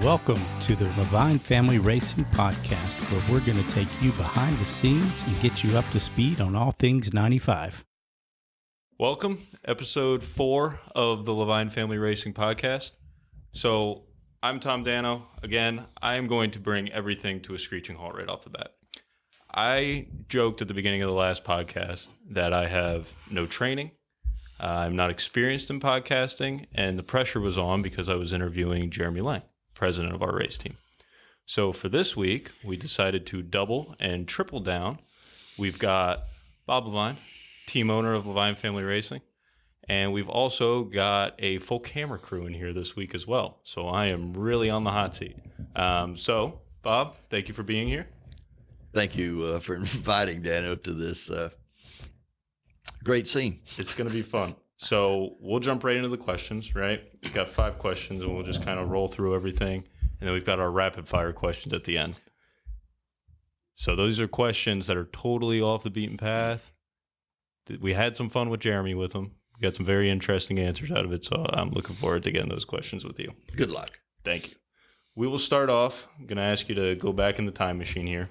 Welcome to the Leavine Family Racing Podcast, where we're going to take you behind the scenes and get you up to speed on all things 95. Welcome, episode 4 of the Leavine Family Racing Podcast. So, I'm Tom Dano. Again, I am going to bring everything to a screeching halt right off the bat. I joked at the beginning of the last podcast that I have no training. I'm not experienced in podcasting, and the pressure was on because I was interviewing Jeremy Lang, president of our race team. So for this week, we decided to double and triple down. We've got Bob Leavine, team owner of Leavine Family Racing, and we've also got a full camera crew in here this week as well. So I am really on the hot seat. So, Bob, thank you for being here. Thank you for inviting Dano to this great scene. It's going to be fun. So we'll jump right into the questions, right? We've got 5 questions, and we'll just kind of roll through everything. And then we've got our rapid-fire questions at the end. So those are questions that are totally off the beaten path. We had some fun with Jeremy with them. We got some very interesting answers out of it, so I'm looking forward to getting those questions with you. Good luck. Thank you. We will start off. I'm going to ask you to go back in the time machine here.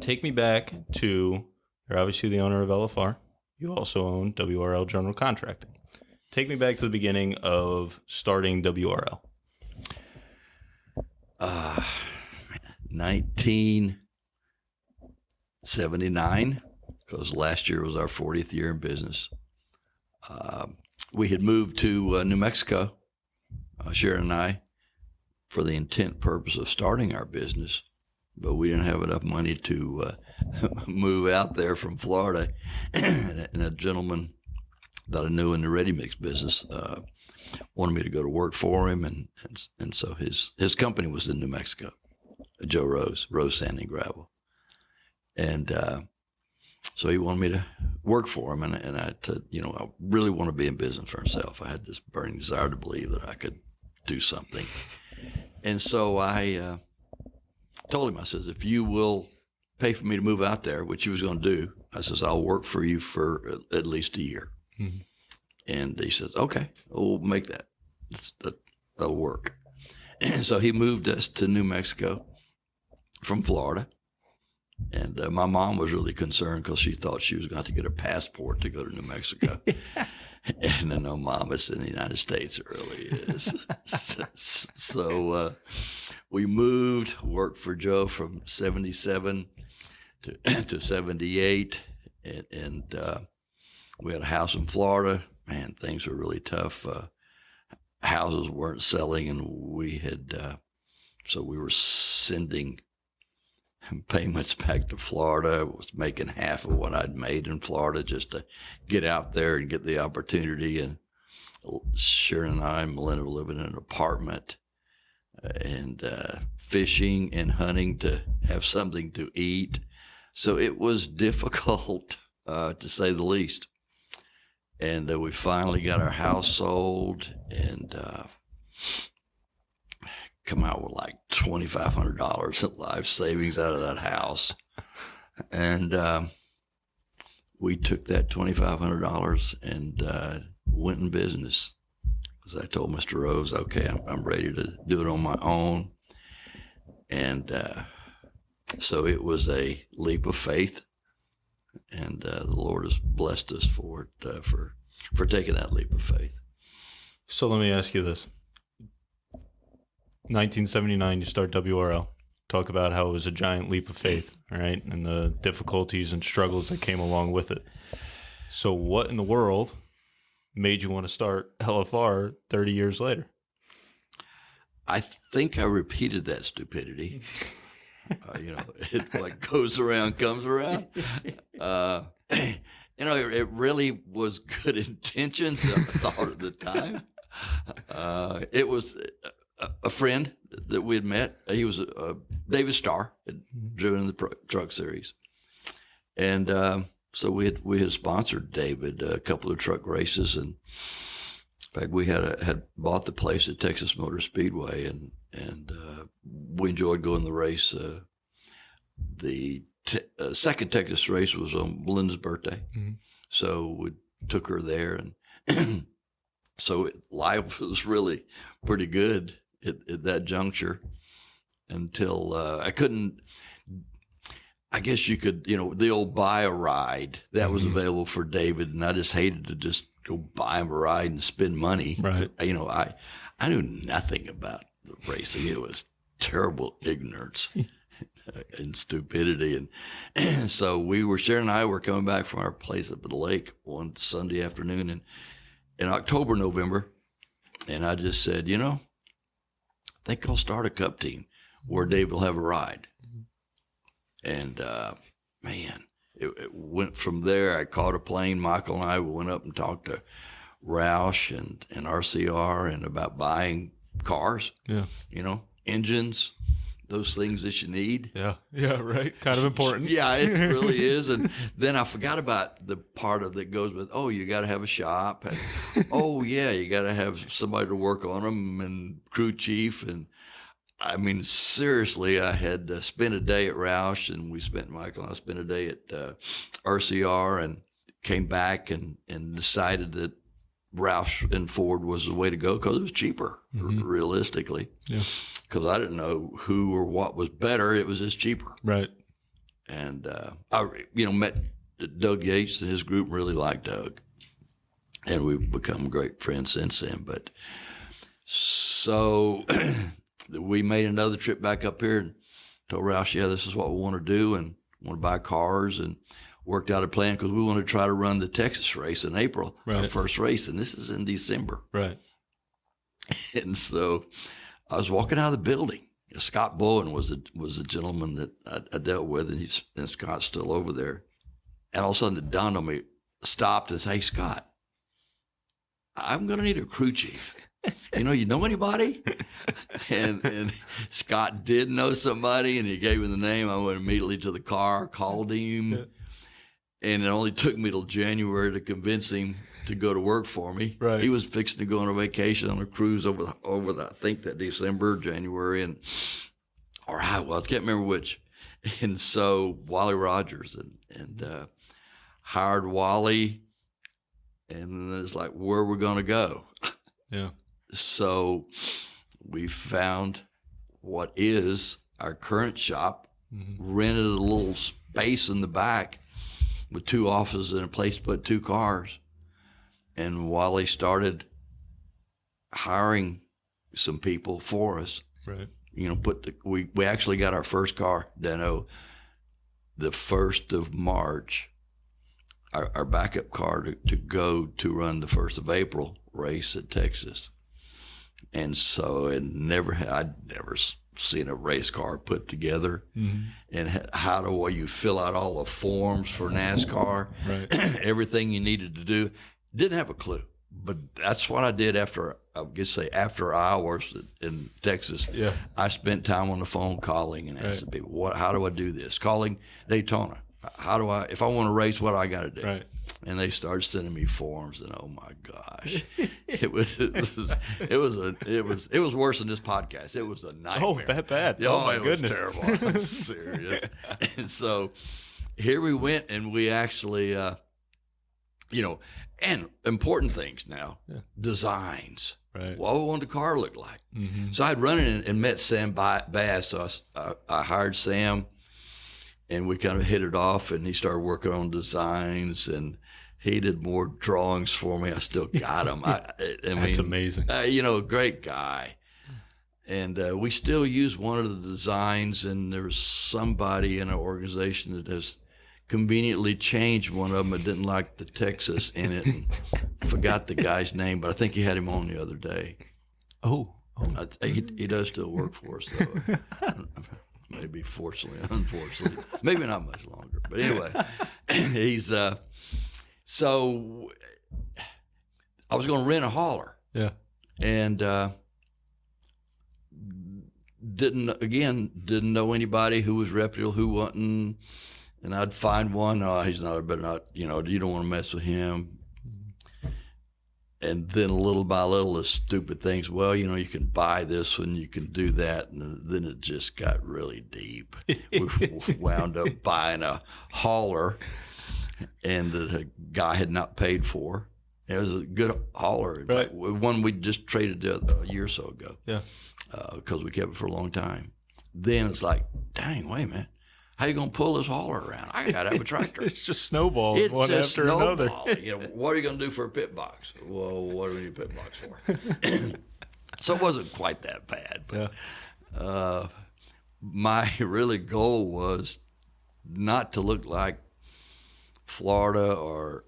Take me back to, you're obviously the owner of LFR. You also own WRL General Contracting. Take me back to the beginning of starting WRL. 1979, because last year was our 40th year in business. We had moved to New Mexico, Sharon and I, for the intent purpose of starting our business, but we didn't have enough money to move out there from Florida. And a gentleman that I knew in the ready mix business wanted me to go to work for him, and so his company was in New Mexico, Joe Rose Sand and Gravel, and so he wanted me to work for him, and I said, I really want to be in business for myself. I had this burning desire to believe that I could do something, and so I told him, I says, if you will pay for me to move out there, which he was going to do, I says, I'll work for you for at least a year. Mm-hmm. And he says, okay, we'll make that. That'll work. And so he moved us to New Mexico from Florida. And my mom was really concerned because she thought she was going to get a passport to go to New Mexico. And then, no, Mom, it's in the United States. It really is. So we moved, worked for Joe from 77 to 78. And we had a house in Florida. Man, things were really tough. Houses weren't selling, and we had, so we were sending payments back to Florida. I was making half of what I'd made in Florida just to get out there and get the opportunity. And Sharon and I and Melinda were living in an apartment and fishing and hunting to have something to eat. So it was difficult, to say the least. And we finally got our house sold and come out with like $2,500 in life savings out of that house. And we took that $2,500 and went in business. Because I told Mr. Rose, okay, I'm ready to do it on my own. And so it was a leap of faith. And the Lord has blessed us for it, for taking that leap of faith. So let me ask you this. 1979, you start WRL. Talk about how it was a giant leap of faith, right? And the difficulties and struggles that came along with it. So what in the world made you want to start LFR 30 years later? I think I repeated that stupidity. It like goes around, comes around. It really was good intentions, I thought at the time. It was a friend that we had met. He was David Starr, had driven in the truck series. And so we had sponsored David a couple of truck races. And in fact, we had bought the place at Texas Motor Speedway, and we enjoyed going to the race. The second Texas race was on Melinda's birthday, so we took her there, and so life was really pretty good at that juncture until I couldn't. I guess you could, the old buy a ride that was available for David, and I just hated to just go buy him a ride and spend money. Right. I knew nothing about the racing. It was terrible ignorance and stupidity, and so Sharon and I were coming back from our place up at the lake one Sunday afternoon in October, November, and I just said, I think I'll start a cup team where Dave will have a ride. And, man, it went from there. I caught a plane. Michael and I went up and talked to Roush and RCR and about buying cars, engines, those things that you need. Yeah, right. Kind of important. Yeah, it really is. And then I forgot about the part of that goes with, you got to have a shop. And, you got to have somebody to work on them and crew chief. And I mean, seriously, I had spent a day at Roush, and Michael and I spent a day at RCR, and came back and decided that Roush and Ford was the way to go because it was cheaper, realistically. Yeah. Because I didn't know who or what was better. It was just cheaper. Right. And I met Doug Yates and his group, really liked Doug. And we've become great friends since then. But so we made another trip back up here and told Roush, this is what we want to do, and want to buy cars, and worked out a plan because we want to try to run the Texas race in April, our first race, and this is in December. Right. And so I was walking out of the building. Scott Bowen was a gentleman that I dealt with, and Scott's still over there. And all of a sudden it dawned on me, stopped and said, "Hey, Scott, I'm going to need a crew chief. You know anybody?" And Scott did know somebody, and he gave me the name. I went immediately to the car, called him, and it only took me till January to convince him to go to work for me. Right. He was fixing to go on a vacation on a cruise over the I think that December, January, I can't remember which. And so Wally Rogers and hired Wally, and then it's like, where we're going to go. Yeah. So we found what is our current shop, rented a little space in the back with 2 offices and a place to put 2 cars. And Wally started hiring some people for us. Right. We actually got our first car, Dano, the 1st of March, our backup car to go to run the 1st of April race at Texas. And so I'd never seen a race car put together. And how do you fill out all the forms for NASCAR, everything you needed to do. Didn't have a clue, but that's what I did after hours in Texas. Yeah. I spent time on the phone calling and asking people, how do I do this? Calling Daytona. If I want to race, what do I got to do? Right. And they started sending me forms, and oh my gosh, it was worse than this podcast. It was a nightmare. Oh, that bad. Oh my goodness. Was terrible. I'm serious. And so here we went, and we actually, and important things now, designs. Right. What would the car look like? So I'd run in and met Sam Bass. So I hired Sam, and we kind of hit it off, and he started working on designs, and he did more drawings for me. I still got them. That's amazing. Great guy. And we still use one of the designs, and there's somebody in our organization that has conveniently changed one of them. I didn't like the Texas in it, and forgot the guy's name, but I think he had him on the other day. He does still work for us, though. Maybe unfortunately, maybe not much longer. But anyway, he's so I was going to rent a hauler. Yeah. And didn't know anybody who was reputable, who wasn't. And I'd find one, he's not, better not, you don't want to mess with him. And then little by little, the stupid things, you can buy this one, you can do that. And then it just got really deep. We wound up buying a hauler, and the guy had not paid for. It was a good hauler. In fact, one we just traded a year or so ago. Yeah. because we kept it for a long time. Then it's like, dang, wait a minute. How you going to pull this hauler around? I got to have a tractor. It's just snowballs It's one just after another. What are you going to do for a pit box? Well, what do we need a pit box for? So it wasn't quite that bad. But my really goal was not to look like Florida or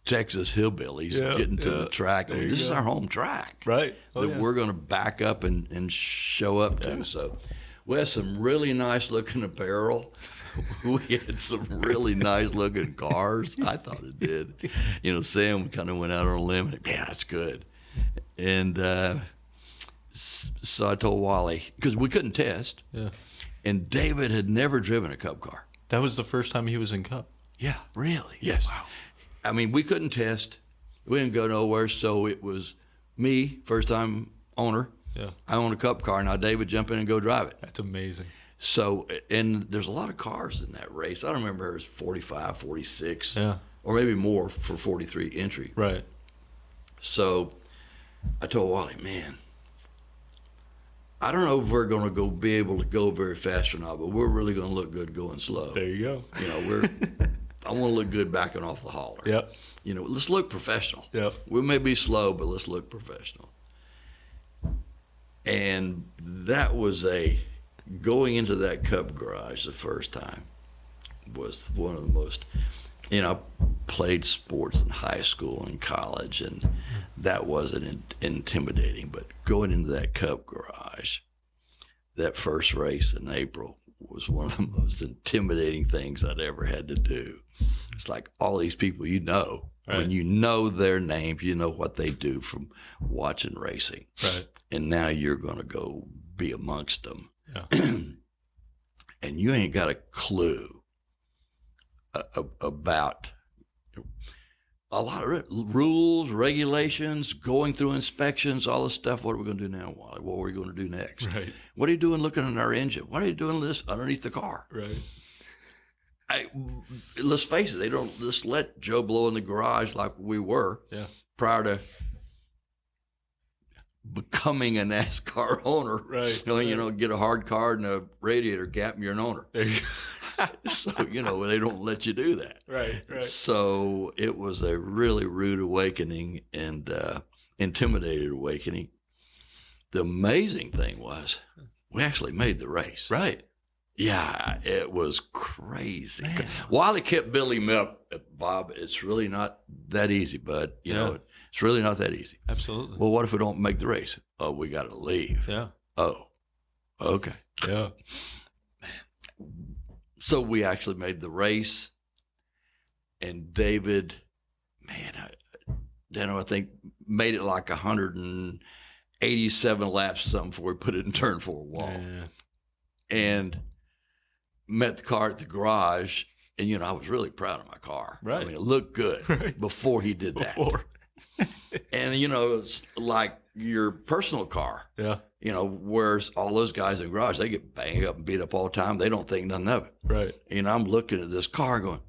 Texas hillbillies getting to the track. I mean, this is our home track. Right. That we're going to back up and show up to. So we had some really nice looking apparel. We had some really nice looking cars. I thought it did. Sam kind of went out on a limb and, man, that's good. And so I told Wally, because we couldn't test. Yeah. And David had never driven a Cup car. That was the first time he was in Cup. Yeah. Really? Yes. Wow. I mean, we couldn't test. We didn't go nowhere. So it was me, first time owner. Yeah. I own a Cup car. Now David jump in and go drive it. That's amazing. So, and there's a lot of cars in that race. I don't remember, it was 45, 46. Yeah. Or maybe more for 43 entry. Right. So I told Wally, man, I don't know if we're going to be able to go very fast or not, but we're really going to look good going slow. There you go. I want to look good backing off the hauler. Yep. Let's look professional. Yep. We may be slow, but let's look professional. And that was going into that Cup garage the first time was one of the most, I played sports in high school and college, and that wasn't intimidating. But going into that Cup garage, that first race in April was one of the most intimidating things I'd ever had to do. It's like all these people right. when you know their names, you know what they do from watching racing. Right. And now you're going to go be amongst them. Yeah. And you ain't got a clue about a lot of rules, regulations, going through inspections, all this stuff. What are we going to do now, Wally? What are we going to do next? Right. What are you doing looking at our engine? What are you doing this underneath the car? Right. Let's face it, they don't just let Joe Blow in the garage like we were prior to becoming a NASCAR owner. Right. Get a hard card and a radiator gap and you're an owner. There you go. So, they don't let you do that. Right. So it was a really rude awakening and intimidated awakening. The amazing thing was we actually made the race. Right. Yeah, it was crazy. Man. Wally kept building me up, Bob. It's really not that easy, bud. It's really not that easy. Absolutely. Well, what if we don't make the race? Oh, we got to leave. Yeah. Oh, okay. Yeah. So we actually made the race, and David, I think made it like 187 laps or something before we put it in turn 4 wall. Yeah. And met the car at the garage, and I was really proud of my car. Right. I mean, it looked good before he did that. And it's like your personal car. Yeah. Whereas all those guys in the garage, they get banged up and beat up all the time. They don't think nothing of it. Right. I'm looking at this car going,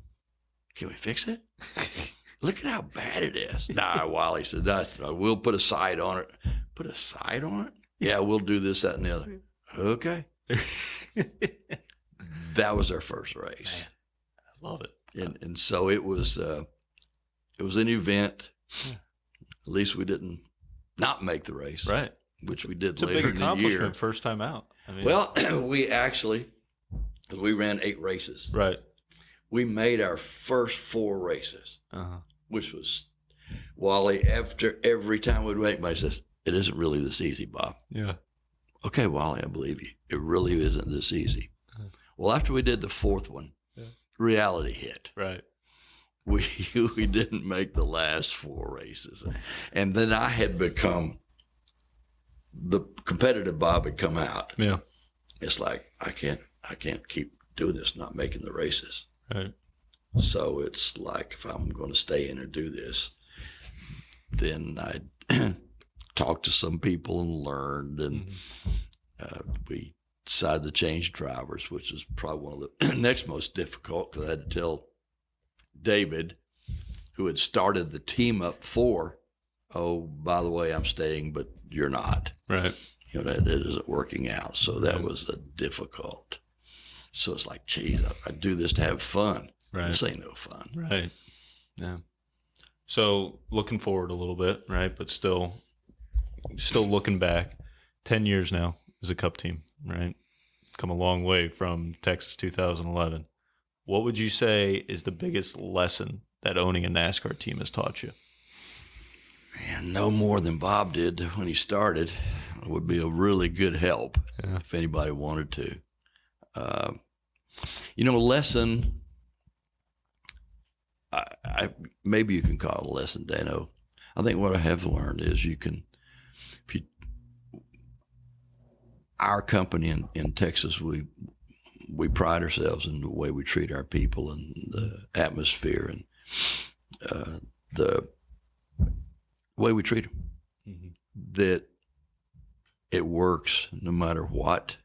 can we fix it? Look at how bad it is. Nah, Wally said, we'll put a side on it. Put a side on it? Yeah, we'll do this, that, and the other. Okay. That was our first race. Man, I love it. And so it was an event. Yeah. At least we didn't not make the race. Right. Which we did It's later a big in the accomplishment year. first time out. Well, we ran 8 races. Right. We made our first 4 races, Uh-huh. which was Wally, after every time we'd make, he says, it isn't really this easy, Bob. Yeah. Okay, Wally, I believe you. It really isn't this easy. Uh-huh. Well, after we did the 4th one, reality hit. Right. We didn't make the last 4 races. And then I had become, the competitive Bob had come out. Yeah. It's like, I can't keep doing this, not making the races. Right. So it's like, if I'm going to stay in and do this, then I talked to some people and learned, and we decided to change drivers, which is probably one of the next most difficult, because I had to tell David, who had started the team up for oh, by the way, I'm staying, but you're not. Right. You know, that it isn't working out. So that Right. was difficult. So it's like, geez, I do this to have fun. Right. This ain't no fun. Right. Yeah. So looking forward a little bit, right? But still looking back, 10 years now as a Cup team, right? Come a long way from Texas 2011. What would you say is the biggest lesson that owning a NASCAR team has taught you? Man, no more than Bob did when he started. It would be a really good help if anybody wanted to. Lesson, I maybe you can call it a lesson, Dano. I think what I have learned is our company in Texas, we pride ourselves in the way we treat our people and the atmosphere and the way we treat them. Mm-hmm. That it works no matter what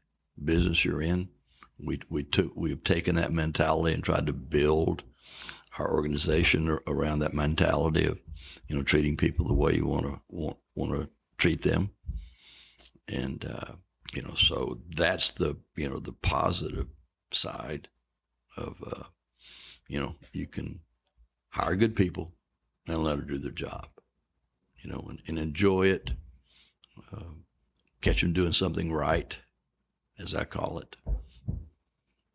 business you're in. We've taken that mentality and tried to build our organization around that mentality of, treating people the way you want to treat them. And, so that's the positive side of, you can hire good people and let them do their job, and enjoy it, catch them doing something right, as I call it.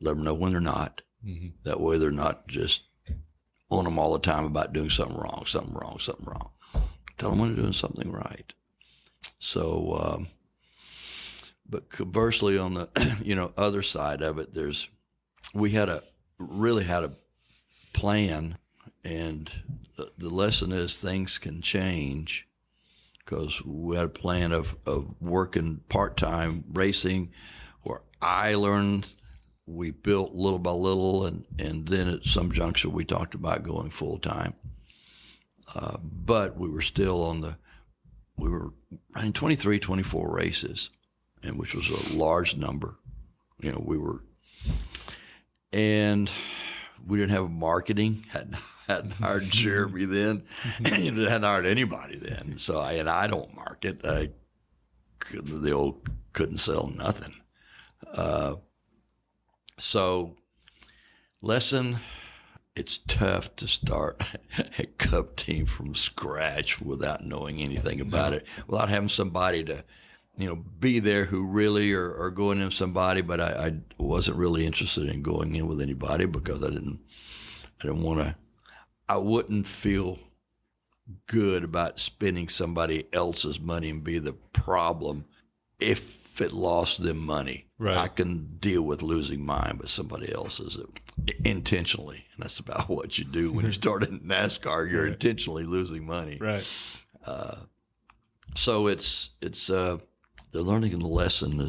Let them know when they're not. Mm-hmm. That way they're not just on them all the time about doing something wrong. Tell them when they're doing something right. So, but conversely on the, other side of it, we really had a plan, and the lesson is things can change, because we had a plan of working part-time racing, where I learned. We built little by little, and then at some juncture we talked about going full time. But we were still we were running 23, 24 races, and which was a large number. And we didn't have marketing, hadn't hired Jeremy then, and hadn't hired anybody then. So I don't market. I couldn't sell nothing. So, lesson, it's tough to start a Cup team from scratch without knowing anything about it, without having somebody to, be there who really are going in somebody. But I wasn't really interested in going in with anybody, because I didn't want to. I wouldn't feel good about spending somebody else's money and be the problem if it lost them money. Right. I can deal with losing mine, but somebody else's intentionally. And that's about what you do when you start in NASCAR. You're intentionally losing money. Right. So it's the learning and the lesson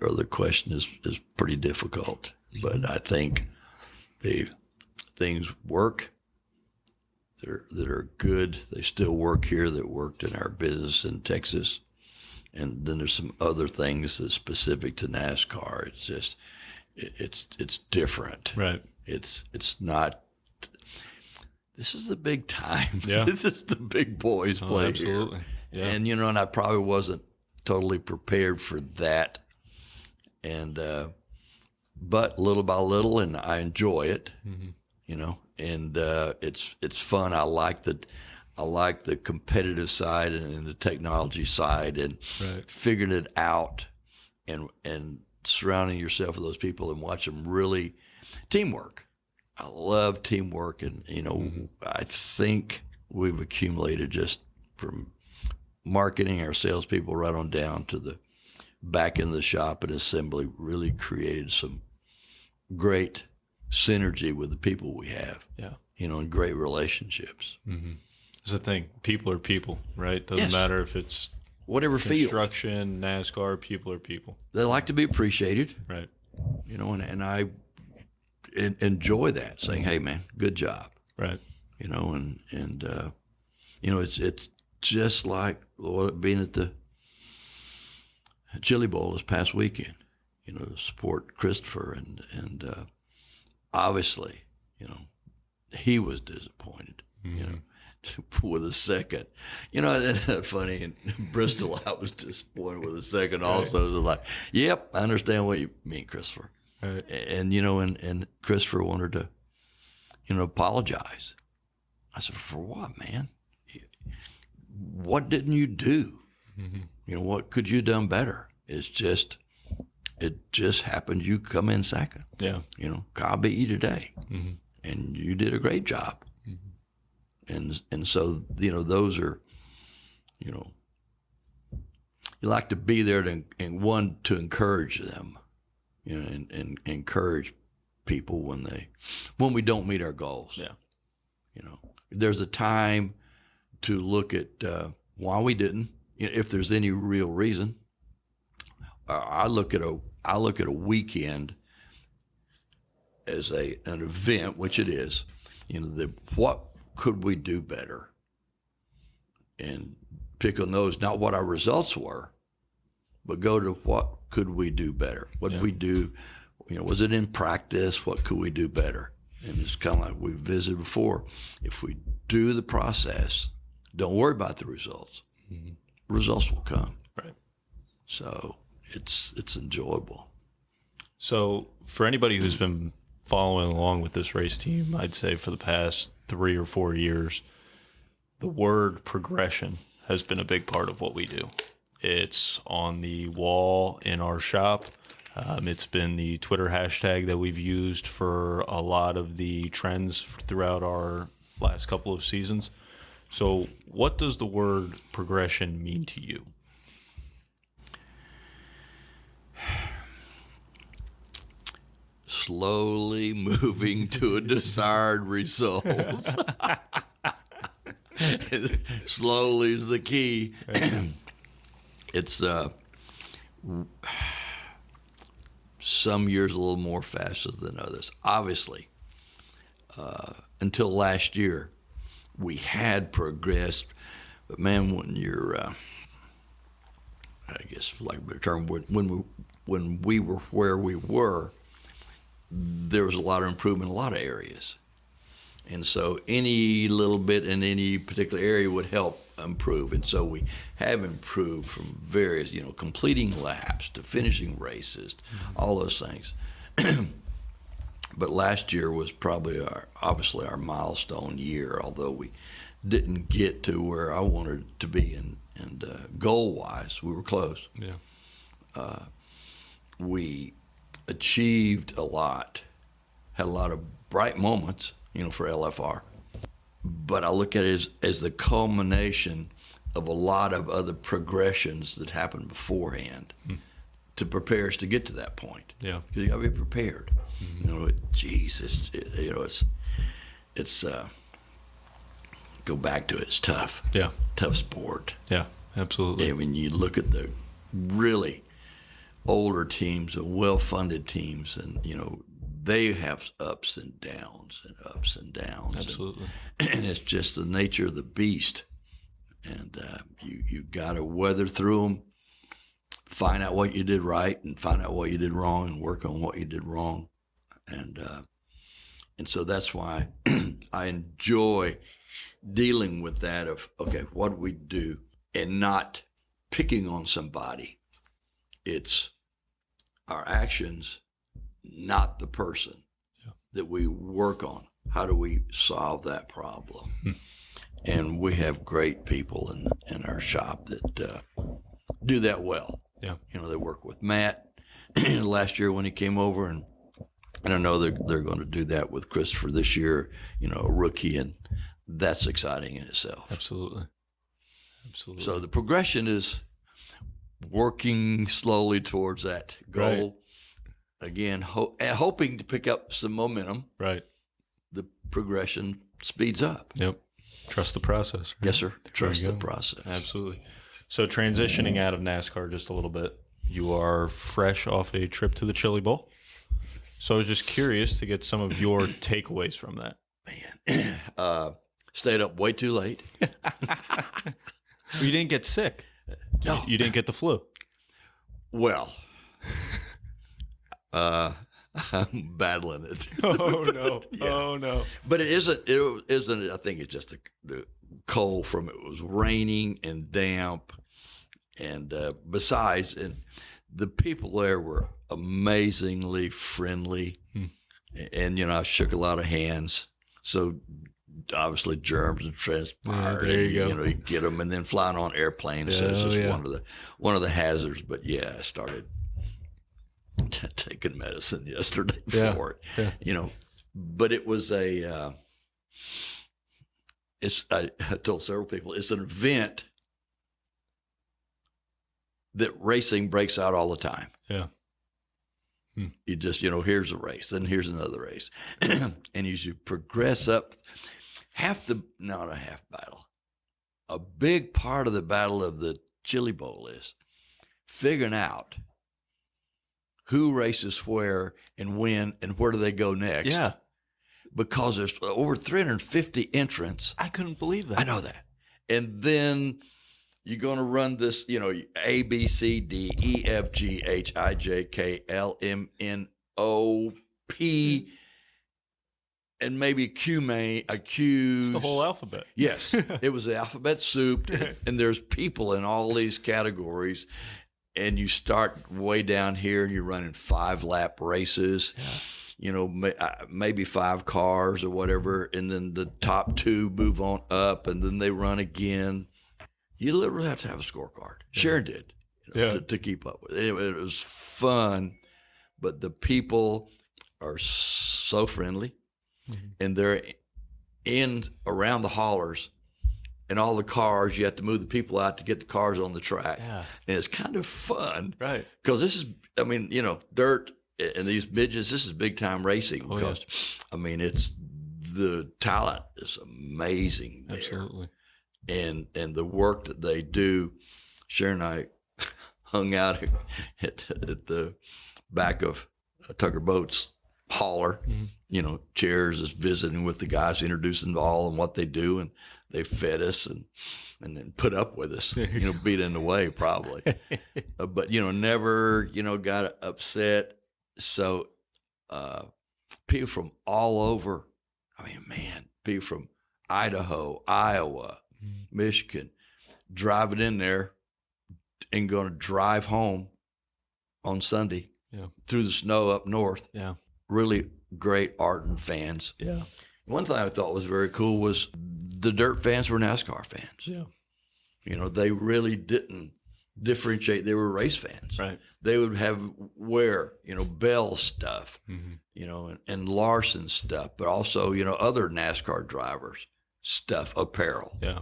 or the question is pretty difficult. But I think the things work that are good. They still work here that worked in our business in Texas. And then there's some other things that's specific to NASCAR. It's just, it's different. Right. It's not. This is the big time. Yeah. This is the big boys play absolutely. Here. Yeah. And and I probably wasn't totally prepared for that. And but little by little, and I enjoy it. Mm-hmm. And it's fun. I like the competitive side and the technology side, and figuring it out, and surrounding yourself with those people and watch them really teamwork. I love teamwork, and I think we've accumulated just from marketing, our salespeople right on down to the back end of the shop and assembly, really created some great synergy with the people we have. Yeah, and great relationships. Mm-hmm. It's the thing. People are people, right? Doesn't matter if it's whatever construction, field. NASCAR, people are people. They like to be appreciated. Right. And I enjoy that, saying, hey, man, good job. Right. And it's just like being at the Chili Bowl this past weekend, to support Christopher. And obviously, he was disappointed, with a second. You know, that's funny. In Bristol, I was disappointed with a second also. It was like, yep, I understand what you mean, Christopher. Right. And, you know, and Christopher wanted to, you know, apologize. I said, for what, man? What didn't you do? Mm-hmm. You know, what could you have done better? It just happened you come in second. Yeah. You know, Kyle beat you today. Mm-hmm. And you did a great job. Mm-hmm. And so, you know, those are, you know, you like to be there to encourage them, you know, and encourage people when we don't meet our goals. Yeah. You know, there's a time to look at why we didn't, you know, if there's any real reason. I look at a weekend as an event, which it is. You know, what could we do better, and pick on those. Not what our results were, but go to what could we do better. What did we do? You know, was it in practice? What could we do better? And it's kind of like we visited before. If we do the process, don't worry about the results. Mm-hmm. Results will come. Right. So it's enjoyable. So for anybody who's been following along with this race team, I'd say for the past 3 or 4 years, the word progression has been a big part of what we do. It's on the wall in our shop. It's been the Twitter hashtag that we've used for a lot of the trends throughout our last couple of seasons. So what does the word progression mean to you? Slowly moving to a desired result. Slowly is the key. It's some years a little more faster than others. Obviously, until last year, we had progressed, but man, when you're, I guess for lack of a better term, when we were where we were, there was a lot of improvement in a lot of areas. And so any little bit in any particular area would help improve. And so we have improved from various, you know, completing laps to finishing races, all those things. But last year was probably obviously our milestone year, although we didn't get to where I wanted to be. And goal-wise, we were close. Yeah. We achieved a lot, had a lot of bright moments, you know, for LFR. But I look at it as the culmination of a lot of other progressions that happened beforehand to prepare us to get to that point. Yeah. Because you got to be prepared. Mm-hmm. You know, it's go back to it. It's tough. Yeah. Tough sport. Yeah, absolutely. I mean, you look at the really older teams and well-funded teams, and, you know, they have ups and downs and ups and downs. Absolutely. And it's just the nature of the beast. And you got to weather through them, find out what you did right and find out what you did wrong and work on what you did wrong. And so that's why I enjoy dealing with that of, okay, what do we do? And not picking on somebody. It's our actions, not the person that we work on. How do we solve that problem? And we have great people in our shop that do that well. Yeah. You know, they work with Matt last year when he came over, and I know they're going to do that with Christopher this year, you know, a rookie, and that's exciting in itself. Absolutely. Absolutely. So the progression is working slowly towards that goal. Right. Again, hoping to pick up some momentum. Right. The progression speeds up. Yep. Trust the process. Right? Yes, sir. Trust the process. Absolutely. So transitioning out of NASCAR just a little bit, you are fresh off a trip to the Chili Bowl. So I was just curious to get some of your takeaways from that. Man, stayed up way too late. Well, you didn't get sick. No. You didn't get the flu. Well, I'm battling it. Oh no! Yeah. Oh no! But it isn't. It isn't. I think it's just the cold from it was raining and damp, and besides, and the people there were amazingly friendly, and I shook a lot of hands. So obviously germs and transpired. There you go. You get them, and then flying on airplanes. So it's just one of the hazards. But yeah, I started taking medicine yesterday for it. Yeah. But it was I told several people it's an event that racing breaks out all the time. Yeah. You just, here's a race, then here's another race. And as you progress up, not a half battle, a big part of the battle of the Chili Bowl is figuring out who races where and when and where do they go next. Yeah. Because there's over 350 entrants. I couldn't believe that. I know that. And then you're going to run this, A, B, C, D, E, F, G, H, I, J, K, L, M, N, O, P, and maybe Q. It's the whole alphabet. Yes. It was the alphabet soup, and there's people in all these categories, and you start way down here, and you're running 5-lap races. Yeah. Maybe 5 cars or whatever, and then the top 2 move on up, and then they run again. You literally have to have a scorecard. Sharon did, to keep up with it. It was fun, but the people are so friendly, and they're around the haulers, and all the cars. You have to move the people out to get the cars on the track, and it's kind of fun, right? Because this is, dirt and these midgets. This is big time racing because, it's the talent is amazing there. Absolutely. And the work that they do. Sharon and I hung out at the back of Tucker Boat's hauler, chairs, just visiting with the guys, introducing them all and what they do, and they fed us and then put up with us, beat in the way probably, but never got upset. So people from all over, people from Idaho, Iowa, Michigan, driving in there and going to drive home on Sunday through the snow up north. Yeah. Really great Ardent fans. Yeah. One thing I thought was very cool was the dirt fans were NASCAR fans. Yeah. They really didn't differentiate. They were race fans. Right. They would wear Bell stuff, and Larson stuff, but also, other NASCAR drivers stuff, apparel. Yeah.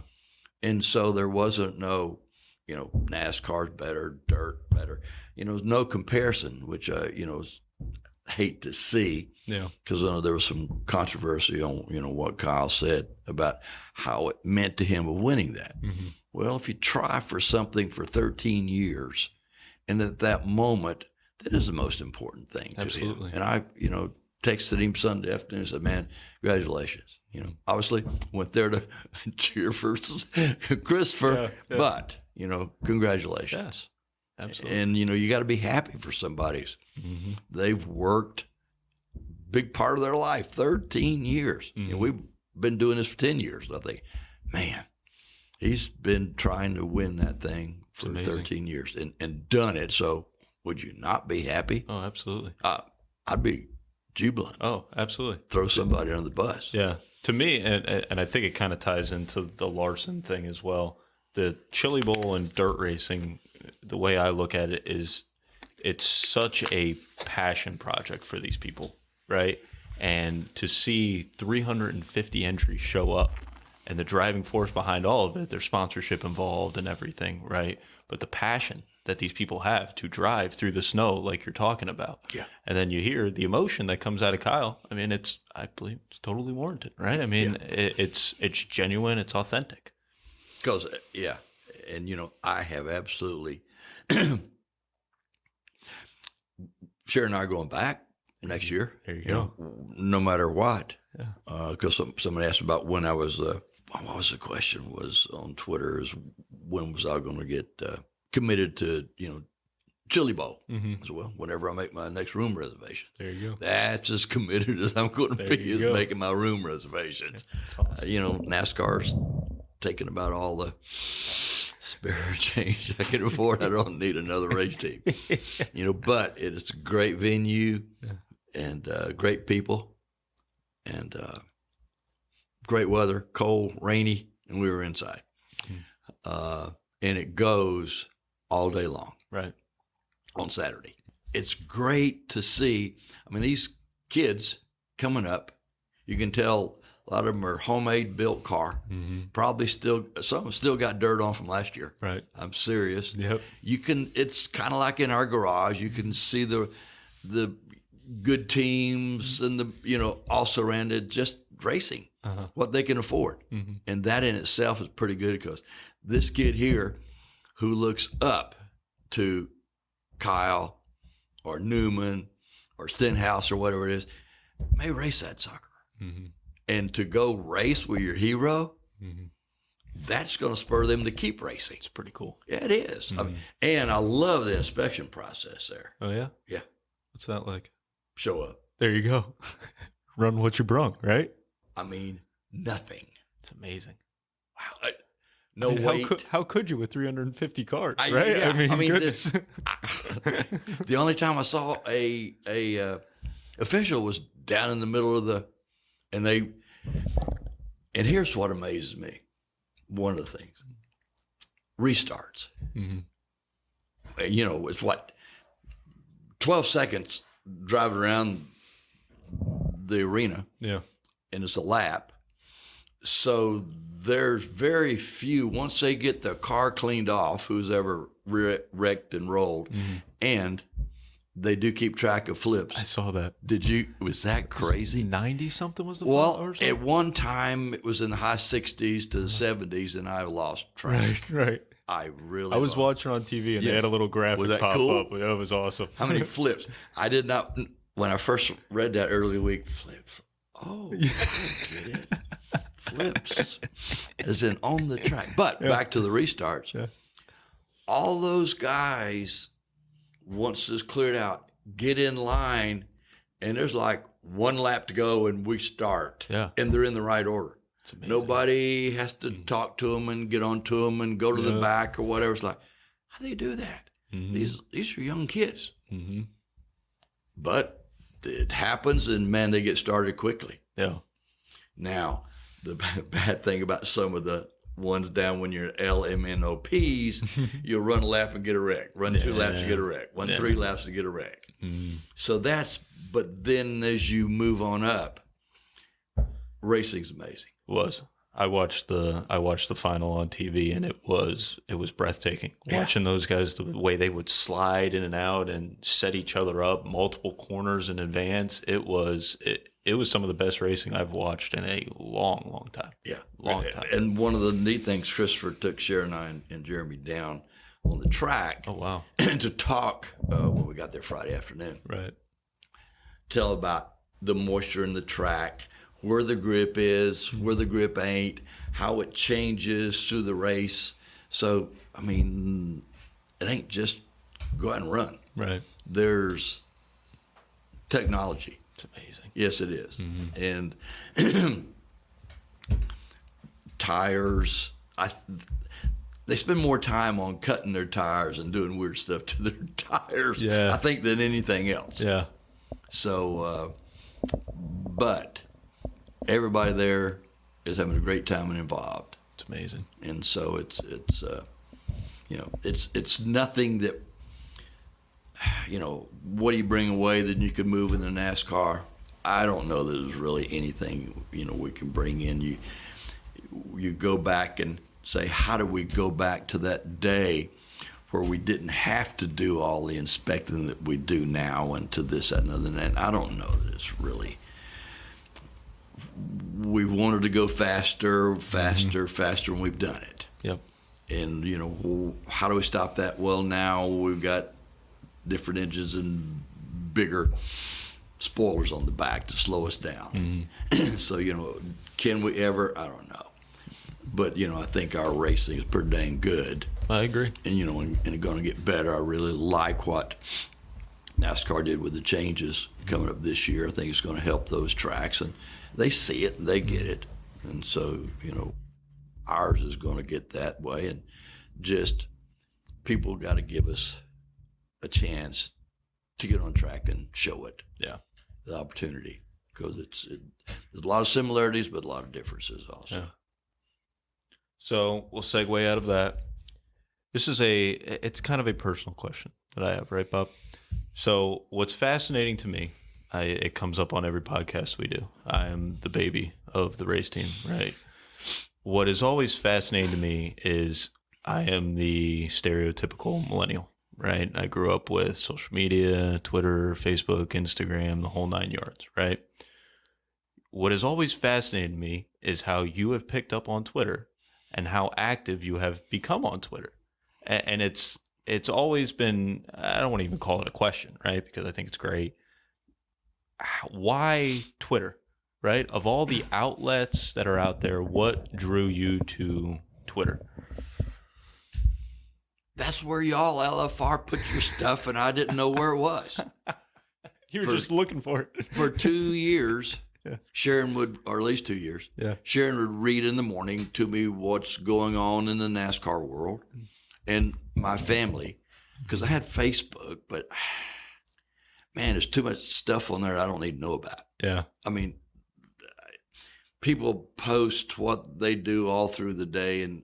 And so there wasn't no, NASCAR's better, dirt better. There's no comparison, which hate to see. Yeah. Because there was some controversy on, what Kyle said about how it meant to him of winning that. Mm-hmm. Well, if you try for something for 13 years, and at that moment, that is the most important thing to him. And I, texted him Sunday afternoon and said, man, congratulations. Obviously went there to cheer for Christopher, but, congratulations. Yes, absolutely. And, you got to be happy for somebody's. Mm-hmm. They've worked big part of their life, 13 years. Mm-hmm. We've been doing this for 10 years. And I think, man, he's been trying to win that thing for 13 years and done it. So would you not be happy? Oh, absolutely. I'd be jubilant. Oh, absolutely. Throw somebody under the bus. Yeah. To me, and I think it kind of ties into the Larson thing as well. The Chili Bowl and dirt racing, the way I look at it is it's such a passion project for these people, right? And to see 350 entries show up and the driving force behind all of it, there's sponsorship involved and everything, right? But the passion that these people have to drive through the snow like you're talking about. Yeah. And then you hear the emotion that comes out of Kyle. I believe it's totally warranted, right? It's genuine, it's authentic. Because, and I have absolutely, Sharon and I are going back next year. There you go. No matter what. Yeah. Because somebody asked about when I was, what was the question was on Twitter is when was I going to get committed to, Chili Bowl. Mm-hmm. So, well, whenever I make my next room reservation. There you go. That's as committed as I'm going to There be you is go. making my room reservations. That's awesome. NASCAR's taking about all the spare change I can afford. I don't need another race team. But it's a great venue and great people and great weather, cold, rainy, and we were inside. And it goes all day long. Right. On Saturday. It's great to see. I mean, these kids coming up, you can tell a lot of them are homemade built car. Mm-hmm. Probably some of them still got dirt on from last year. Right. I'm serious. Yep. It's kind of like in our garage. You can see the good teams and all surrounded just racing, what they can afford. Mm-hmm. And that in itself is pretty good because this kid here who looks up to Kyle or Newman or Stenhouse or whatever it is, may race that sucker. Mm-hmm. And to go race with your hero, that's going to spur them to keep racing. It's pretty cool. Yeah, it is. Mm-hmm. And I love the inspection process there. Oh, yeah? Yeah. What's that like? Show up. There you go. Run what you brung, right? I mean, nothing. It's amazing. Wow. No weight. How could you with 350 cars, right? Yeah. I mean this, the only time I saw a official was down in the middle of and here's what amazes me. One of the things, restarts. Mm-hmm. It's what 12 seconds driving around the arena. Yeah, and it's a lap. So there's very few, once they get the car cleaned off, who's ever wrecked and rolled, and they do keep track of flips. I saw that. Was that crazy? 90-something was the Well, at one time, it was in the high 60s to the 70s, and I lost track. Right. I was watching on TV, and they had a little graphic pop up. That was awesome. How many flips? I did not, when I first read that early week, flips. Oh, I get it. Flips as in on the track. But back to the restarts. Yeah. All those guys, once it's cleared out, get in line, and there's like one lap to go, and we start. Yeah. And they're in the right order. It's amazing. Nobody has to talk to them and get on to them and go to the back or whatever. It's like, how do they do that? Mm-hmm. These are young kids. Mm-hmm. But it happens, and man, they get started quickly. Yeah. Now, the bad thing about some of the ones down when you're LMNOPs, you'll run a lap and get a wreck. Run 2 laps and get a wreck. Run 3 laps and get a wreck. Mm-hmm. So but then as you move on up, racing's amazing. It was. I watched the final on TV, and it was breathtaking. Yeah. Watching those guys, the way they would slide in and out and set each other up multiple corners in advance. It was some of the best racing I've watched in a long, long time. Yeah, long time. And one of the neat things, Christopher took Sharon and I and Jeremy down on the track. Oh wow! To talk when we got there Friday afternoon. Right. Tell about the moisture in the track, where the grip is, where the grip ain't, how it changes through the race. So, I mean, it ain't just go out and run. Right. There's technology. It's amazing. Yes, it is. Mm-hmm. And tires, they spend more time on cutting their tires and doing weird stuff to their tires, I think, than anything else. Yeah. So, but everybody there is having a great time and involved. It's amazing. And so it's nothing that, what do you bring away that you could move in the NASCAR? I don't know that there's really anything, we can bring in. You go back and say, how do we go back to that day where we didn't have to do all the inspecting that we do now and to this, that, and other. And I don't know that it's really, we've wanted to go faster, and we've done it. Yep. And, how do we stop that? Well, now we've got different engines and bigger spoilers on the back to slow us down. Mm-hmm. So, can we ever? I don't know. But, I think our racing is pretty dang good I agree. And, you know, and it's going to get better. I really like what NASCAR did with the changes coming up this year. I think it's going to help those tracks, and they see it and they get it. And so, you know, ours is going to get that way, and just people got to give us a chance to get on track and show it. Yeah. The opportunity, because there's a lot of similarities, but a lot of differences also. Yeah. So we'll segue out of that. It's kind of a personal question that I have, right, Bob? So what's fascinating to me, it comes up on every podcast we do. I am the baby of the race team, right? What is always fascinating to me is I am the stereotypical millennial, right? I grew up with social media, Twitter, Facebook, Instagram, the whole 9 yards, right? What has always fascinated me is how you have picked up on Twitter and how active you have become on Twitter. And it's always been, I don't want to even call it a question, right? Because I think it's great. Why Twitter, right? Of all the outlets that are out there, what drew you to Twitter? That's where y'all LFR put your stuff, and I didn't know where it was. You were just looking for it. For 2 years, Yeah. Sharon would, or at least 2 years, Yeah. Sharon would read in the morning to me what's going on in the NASCAR world and my family, because I had Facebook, but man, there's too much stuff on there I don't need to know about. Yeah. I mean, people post what they do all through the day, and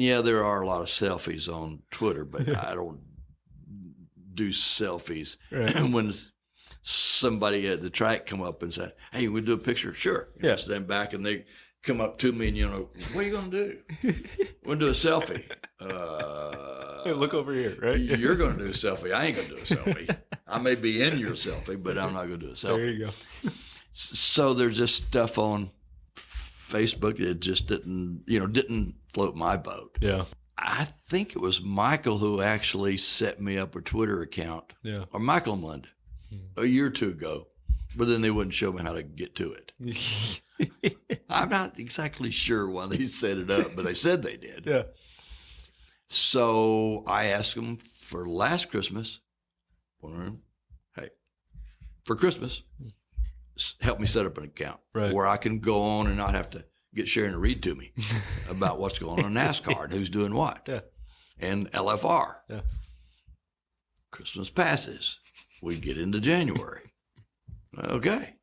yeah, there are a lot of selfies on Twitter, but I don't do selfies. Right. When somebody at the track come up and said, "Hey, we do a picture?" Sure. You know, stand back, and they come up to me, and, you know, "What are you going to do?" "We're going to do a selfie." Hey, look over here, right? You're going to do a selfie. I ain't going to do a selfie. I may be in your selfie, but I'm not going to do a selfie. There you go. So there's just stuff on Facebook that just didn't float my boat. Yeah. I think it was Michael who actually set me up a Twitter account. Yeah. Or Michael and Melinda a year or two ago, but then they wouldn't show me how to get to it. I'm not exactly sure why they set it up, but they said they did. Yeah. So I asked them for last Christmas, hey, for Christmas, help me set up an account where I can go on and not have to get Sharon to read to me about what's going on in NASCAR and who's doing what. Yeah. And LFR. Yeah. Christmas passes. We get into January. Okay.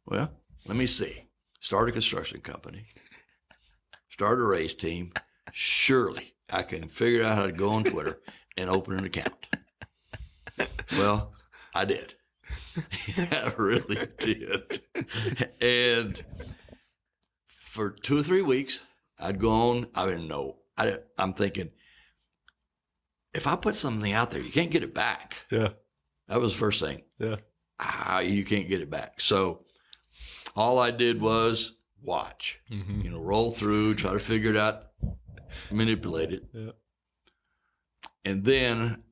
Well, let me see. Start a construction company. Start a race team. Surely I can figure out how to go on Twitter and open an account. Well, I did. I really did. And for 2 or 3 weeks, I'd go on. I didn't know. I'm thinking, if I put something out there, you can't get it back. Yeah. That was the first thing. Yeah. You can't get it back. So all I did was watch, roll through, try to figure it out, manipulate it. Yeah. And then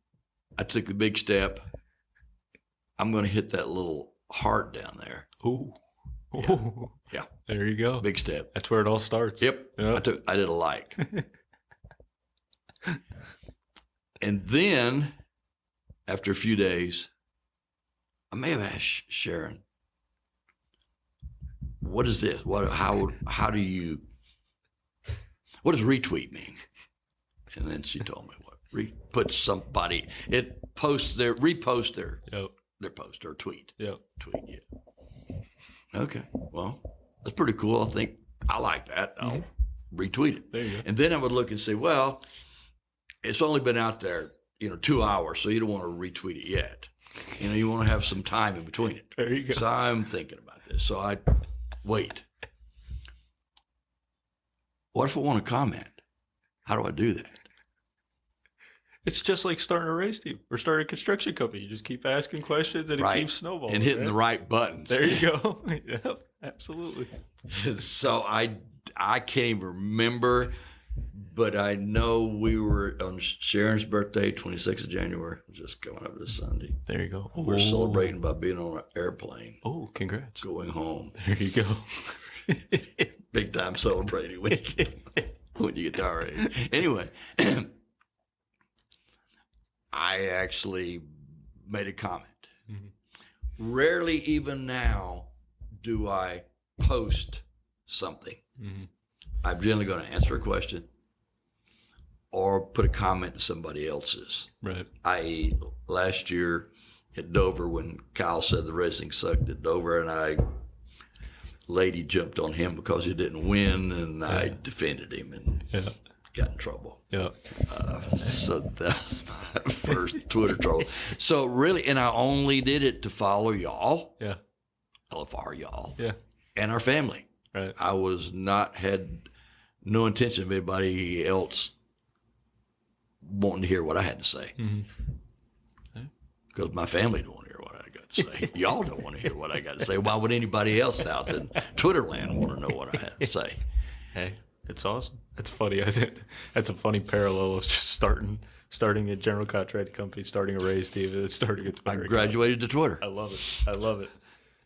I took the big step. I'm going to hit that little heart down there. Ooh. Yeah. There you go. Big step. That's where it all starts. Yep. Yeah. I did a like. And then after a few days, I may have asked Sharon, what is this? What does retweet mean? And then she told me what. Repost their post or tweet. Yep. Tweet, yeah. Okay. Well, that's pretty cool. I think I like that. I'll retweet it. There you go. And then I would look and say, well, it's only been out there, 2 hours, so you don't want to retweet it yet. You want to have some time in between it. There you go. So I'm thinking about this. So I wait. What if I want to comment? How do I do that? It's just like starting a race team or starting a construction company. You just keep asking questions and it keeps snowballing. And hitting the right buttons. There you go. Yep, absolutely. So I can't even remember, but I know we were on Sharon's birthday, 26th of January, just coming up this Sunday. There you go. We're celebrating by being on an airplane. Oh, congrats. Going home. There you go. Big time celebrating week. when you get to our age. Anyway, I actually made a comment. Mm-hmm. Rarely, even now, do I post something. Mm-hmm. I'm generally going to answer a question or put a comment to somebody else's. Right. I.e., last year at Dover, when Kyle said the racing sucked at Dover, and lady jumped on him because he didn't win, and I defended him and got in trouble. Yeah. So that was my first Twitter troll. So really, and I only did it to follow y'all. Yeah. LFR y'all. Yeah. And our family. Right. I had no intention of anybody else wanting to hear what I had to say. Mm-hmm. Because my family don't want to hear what I got to say. Y'all don't want to hear what I got to say. Why would anybody else out in Twitterland want to know what I had to say? Hey, it's awesome. It's funny. I think that's a funny parallel of just starting a general contract company, starting a race team, and then starting a Twitter. I graduated to Twitter. I love it.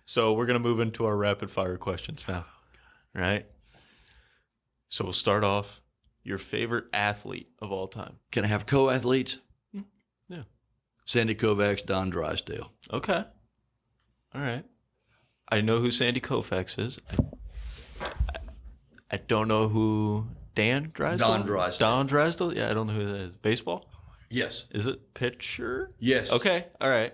So we're going to move into our rapid fire questions now. Right? So we'll start off. Your favorite athlete of all time. Can I have co-athletes? Yeah. Sandy Koufax, Don Drysdale. Okay. All right. I know who Sandy Koufax is. I don't know who Dan Drysdale? Don Drysdale. Don Drysdale? Yeah, I don't know who that is. Baseball? Yes. Is it pitcher? Yes. Okay. All right.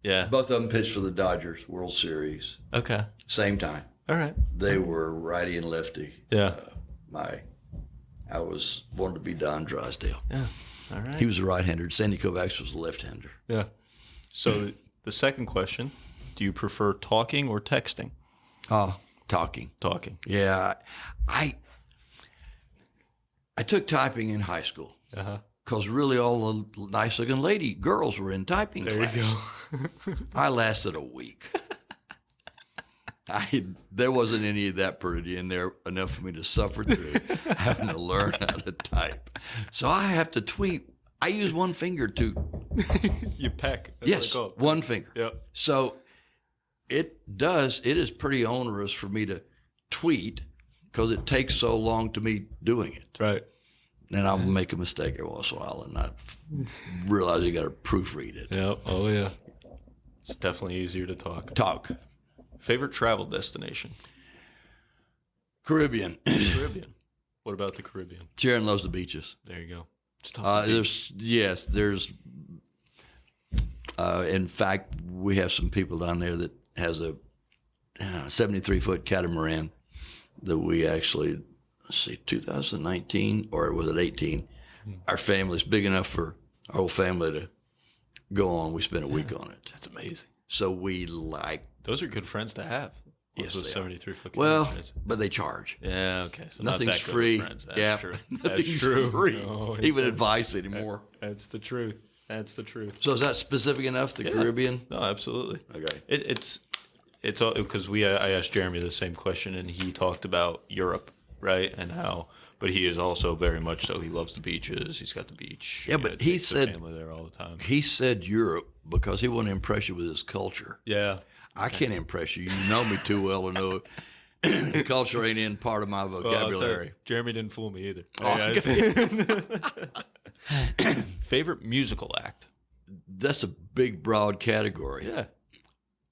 Yeah. Both of them pitched for the Dodgers World Series. Okay. Same time. All right. They were righty and lefty. Yeah. I wanted to be Don Drysdale. Yeah. All right. He was a right-hander. Sandy Koufax was a left-hander. Yeah. So the second question, do you prefer talking or texting? Talking. Talking. Yeah. I took typing in high school. Uh-huh. Because really all the nice-looking girls were in typing class. There you go. I lasted a week. There wasn't any of that pretty in there enough for me to suffer through having to learn how to type. So I have to tweet. I use one finger to. You peck. That's yes, what one finger. Yep. So it is pretty onerous for me to tweet because it takes so long to me doing it. Right. And I'll make a mistake every once in a while and not realize you got to proofread it. Yep. Oh, yeah. It's definitely easier to talk. Favorite travel destination? Caribbean. Caribbean. What about the Caribbean? Sharon loves the beaches. There you go. There's in fact, we have some people down there that has a 73-foot catamaran that we actually, 2019 or was it 18? Mm-hmm. Our family's big enough for our whole family to go on. We spent a week on it. That's amazing. So we like. Those are good friends to have. Yes, they 73-foot. Well, but they charge. Yeah, okay. So nothing's not that free. That's true. Nothing's free. No, even advice anymore. That's the truth. So is that specific enough? The Caribbean? No, absolutely. Okay. It's all because I asked Jeremy the same question and he talked about Europe, right? And how, but he is also very much so. He loves the beaches. He's got the beach. Yeah, but he said family there all the time. He said Europe because he wanted to impress you with his culture. Yeah. I can't impress you. You know me too well to know the culture ain't in part of my vocabulary. Jeremy didn't fool me either. Oh, okay. Favorite musical act? That's a big, broad category. Yeah.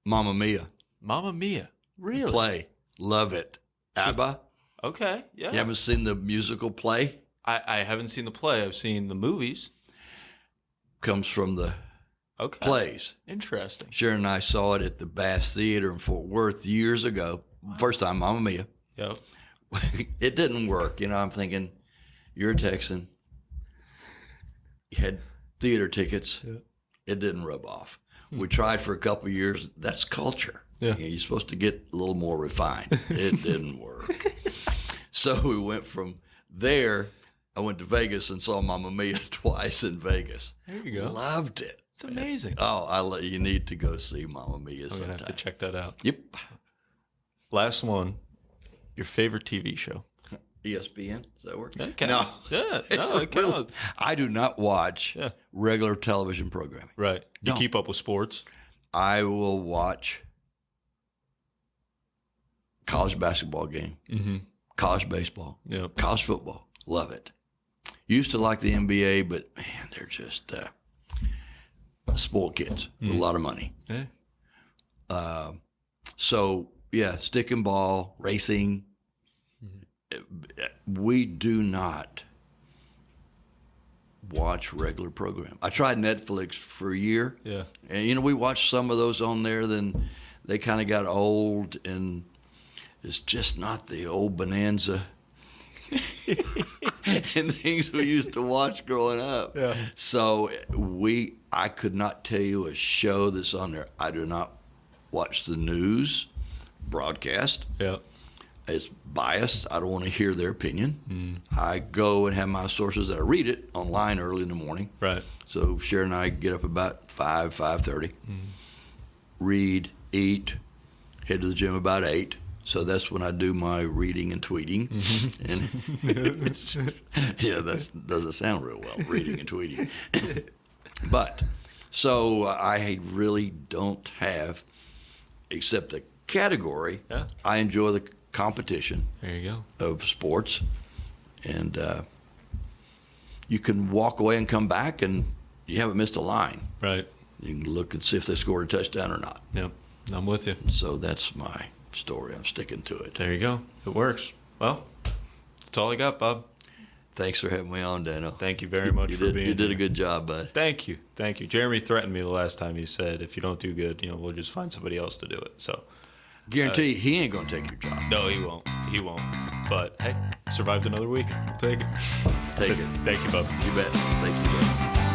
Mamma Mia. Mamma Mia. Really? Play. Love it. ABBA. Okay. Yeah. You haven't seen the musical play? I haven't seen the play. I've seen the movies. Comes from the plays. Interesting. Sharon and I saw it at the Bass Theater in Fort Worth years ago. Wow. First time, Mamma Mia. Yep. It didn't work. I'm thinking, you're a Texan. You had theater tickets. Yeah. It didn't rub off. We tried for a couple of years. That's culture. Yeah. You're supposed to get a little more refined. It didn't work. So we went from there. I went to Vegas and saw Mamma Mia twice in Vegas. There you go. Loved it. It's amazing. You need to go see Mamma Mia sometime. I'm going to have to check that out. Yep. Last one. Your favorite TV show? ESPN? Does that work? That counts. No. Yeah, no, it counts. I do not watch regular television programming. Right. You keep up with sports? I will watch college basketball game. Mm-hmm. college baseball, Yep. college football. Love it. Used to like the NBA, but man, they're just spoiled kids with a lot of money. Yeah. So yeah, stick and ball, racing. We do not watch regular program. I tried Netflix for a year. Yeah. And we watched some of those on there, then they kind of got old, and it's just not the old Bonanza and things we used to watch growing up. Yeah. So I could not tell you a show that's on there. I do not watch the news broadcast. Yeah. It's biased. I don't want to hear their opinion. I go and have my sources that I read it online early in the morning. Right. So Sharon and I get up about 5:30, read, eat, head to the gym about 8. So that's when I do my reading and tweeting. And yeah, that doesn't sound real well, reading and tweeting. But so I really don't have, except the category. Yeah. I enjoy the competition There you go. of sports, and you can walk away and come back and you haven't missed a line. Right. You can look and see if they scored a touchdown or not. Yep. I'm with you. So that's my story. I'm sticking to it. There you go. It works. Well, that's all I got, Bob. Thanks for having me on, Dano. Thank you very much for being You did a here. good job, bud. Thank you. Thank you. Jeremy threatened me the last time. He said, if you don't do good, we'll just find somebody else to do it. So Guarantee he ain't going to take your job. no, he won't. He won't. But hey, survived another week. We'll take it. Take it. Thank you, Bob. You bet. Thank you, bud.